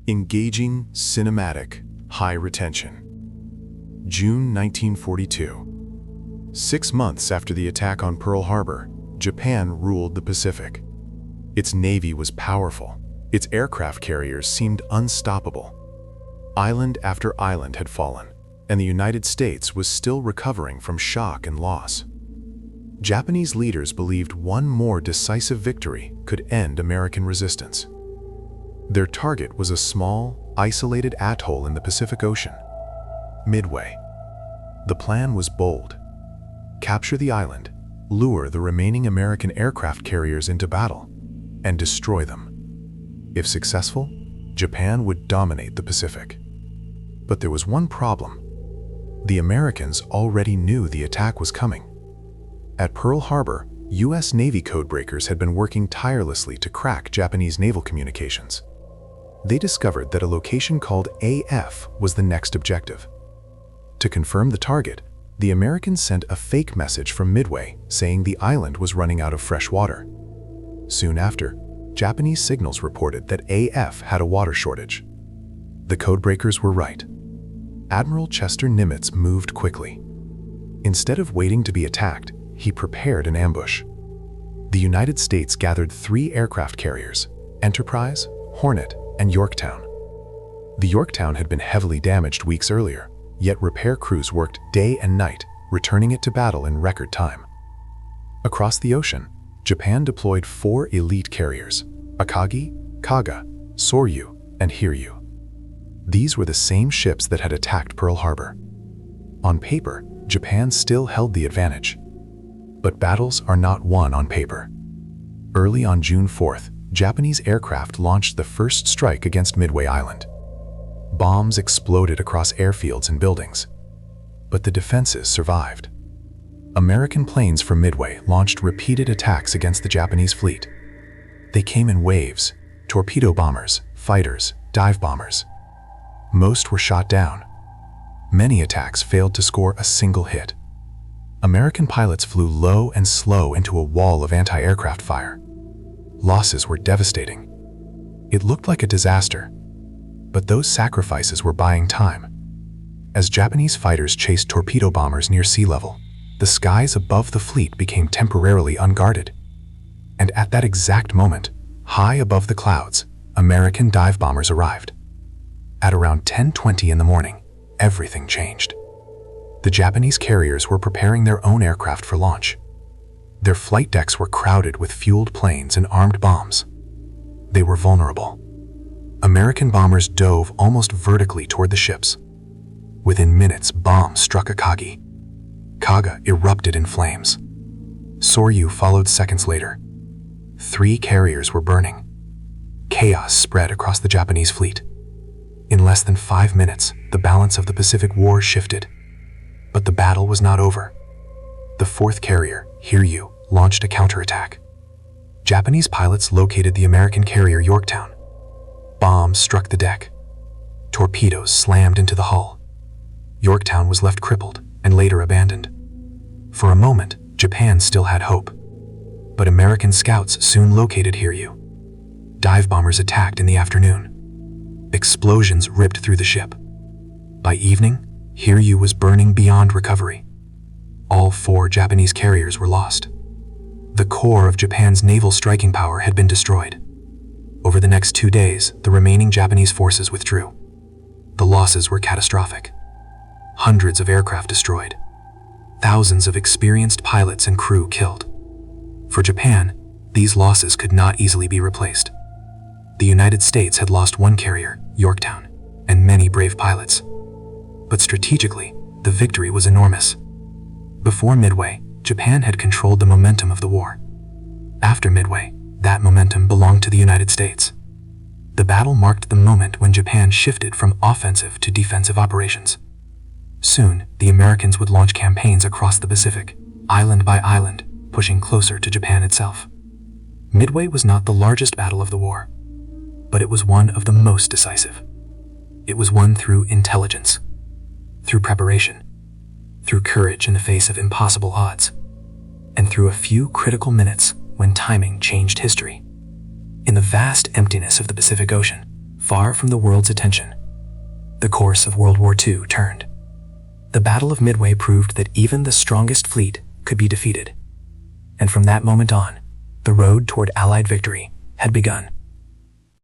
Engaging, cinematic, high retention. June 1942. 6 months after the attack on Pearl Harbor, Japan ruled the Pacific. Its navy was powerful. Its aircraft carriers seemed unstoppable. Island after island had fallen, and the United States was still recovering from shock and loss. Japanese leaders believed one more decisive victory could end American resistance. Their target was a small, isolated atoll in the Pacific Ocean, Midway. The plan was bold. Capture the island, lure the remaining American aircraft carriers into battle, and destroy them. If successful, Japan would dominate the Pacific. But there was one problem. The Americans already knew the attack was coming. At Pearl Harbor, U.S. Navy codebreakers had been working tirelessly to crack Japanese naval communications. They discovered that a location called AF was the next objective. To confirm the target, the Americans sent a fake message from Midway saying the island was running out of fresh water. Soon after, Japanese signals reported that AF had a water shortage. The codebreakers were right. Admiral Chester Nimitz moved quickly. Instead of waiting to be attacked, he prepared an ambush. The United States gathered 3 aircraft carriers, Enterprise, Hornet, and Yorktown. The Yorktown had been heavily damaged weeks earlier, yet repair crews worked day and night, returning it to battle in record time. Across the ocean, Japan deployed 4 elite carriers, Akagi, Kaga, Soryu, and Hiryu. These were the same ships that had attacked Pearl Harbor. On paper, Japan still held the advantage. But battles are not won on paper. Early on June 4th, Japanese aircraft launched the first strike against Midway Island. Bombs exploded across airfields and buildings. But the defenses survived. American planes from Midway launched repeated attacks against the Japanese fleet. They came in waves: torpedo bombers, fighters, dive bombers. Most were shot down. Many attacks failed to score a single hit. American pilots flew low and slow into a wall of anti-aircraft fire. Losses were devastating. It looked like a disaster, but those sacrifices were buying time. As Japanese fighters chased torpedo bombers near sea level, the skies above the fleet became temporarily unguarded. And at that exact moment, high above the clouds, American dive bombers arrived. At around 10:20 in the morning, everything changed. The Japanese carriers were preparing their own aircraft for launch. Their flight decks were crowded with fueled planes and armed bombs. They were vulnerable. American bombers dove almost vertically toward the ships. Within minutes, bombs struck Akagi. Kaga erupted in flames. Soryu followed seconds later. 3 carriers were burning. Chaos spread across the Japanese fleet. In less than 5 minutes, the balance of the Pacific War shifted. But the battle was not over. The 4th carrier, Hiryu, launched a counterattack. Japanese pilots located the American carrier Yorktown. Bombs struck the deck. Torpedoes slammed into the hull. Yorktown was left crippled and later abandoned. For a moment, Japan still had hope. But American scouts soon located Hiryu. Dive bombers attacked in the afternoon. Explosions ripped through the ship. By evening, Hiryu was burning beyond recovery. All 4 Japanese carriers were lost. The core of Japan's naval striking power had been destroyed. Over the next 2 days, the remaining Japanese forces withdrew. The losses were catastrophic. Hundreds of aircraft destroyed. Thousands of experienced pilots and crew killed. For Japan, these losses could not easily be replaced. The United States had lost 1 carrier, Yorktown, and many brave pilots. But strategically, the victory was enormous. Before Midway, Japan had controlled the momentum of the war. After Midway, that momentum belonged to the United States. The battle marked the moment when Japan shifted from offensive to defensive operations. Soon, the Americans would launch campaigns across the Pacific, island by island, pushing closer to Japan itself. Midway was not the largest battle of the war, but it was one of the most decisive. It was won through intelligence, through preparation, through courage in the face of impossible odds, and through a few critical minutes when timing changed history. In the vast emptiness of the Pacific Ocean, far from the world's attention. The course of World War II turned. The Battle of Midway proved that even the strongest fleet could be defeated. And from that moment on, the road toward Allied victory had begun.